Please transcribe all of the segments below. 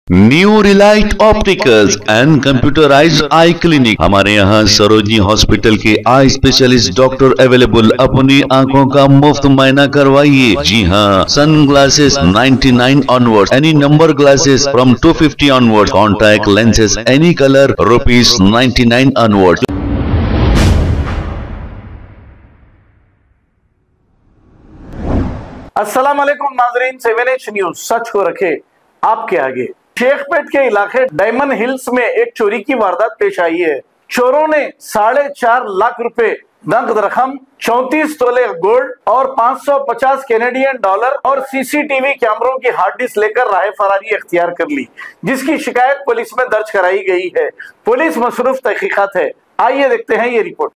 New Relight opticals and computerised I clinic. हमारे यहाँ Sarojini hospital के आई स्पेशलिस्ट डॉक्टर अवेलेबल। अपनी आंखों का मुफ्त मायना करवाइए। जी हाँ, sun glasses 99 onward, any number glasses from 250 onward, contact lenses any colour ₹99 onward. अस्सलाम वालेकुम नाजरीन, 7H न्यूज सच को रखे आपके आगे। शेखपेट के इलाके डायमंड हिल्स में एक चोरी की वारदात पेश आई है। चोरों ने 4.5 लाख रुपए नकद रकम, 34 तोले गोल्ड और 550 कैनेडियन डॉलर और सीसीटीवी कैमरों की हार्ड डिस्क लेकर राह फरारी अख्तियार कर ली, जिसकी शिकायत पुलिस में दर्ज कराई गई है। पुलिस मसरूफ तहकीकात है। आइए देखते हैं ये report.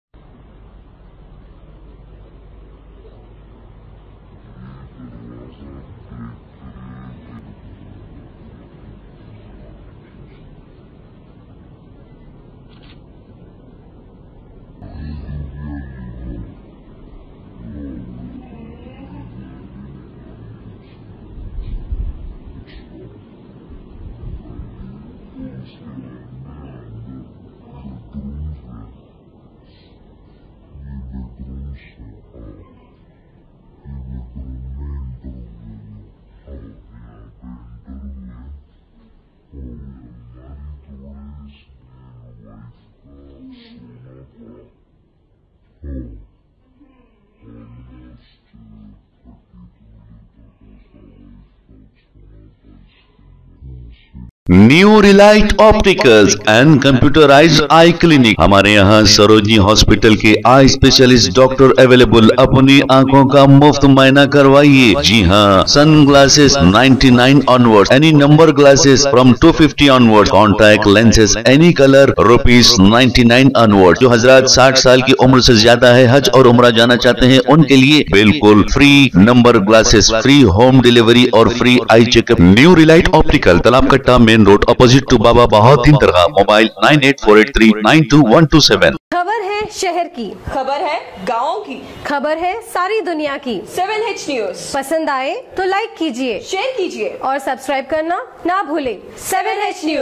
New Relight opticals and computerised I clinic. हमारे यहाँ सरोजनी हॉस्पिटल के आई स्पेशलिस्ट डॉक्टर अवेलेबल। अपनी आंखों का मुफ्त मायना करवाइए। जी हाँ, sun glasses 99 onward, any number glasses from 250 onward, contact lenses any colour ₹99 onward. जो हजरात 60 साल की उम्र से ज्यादा है, हज और उम्रा जाना चाहते हैं, उनके लिए बिल्कुल free number glasses, free home delivery और free eye checkup. New Relight optical, Talab Katta, main road, opposite to Baba Bahauddin दरगाह। मोबाइल 9848392127। खबर है शहर की, खबर है गाँव की, खबर है सारी दुनिया की। 7H न्यूज पसंद आए तो लाइक कीजिए, शेयर कीजिए और सब्सक्राइब करना ना भूलें। 7H news.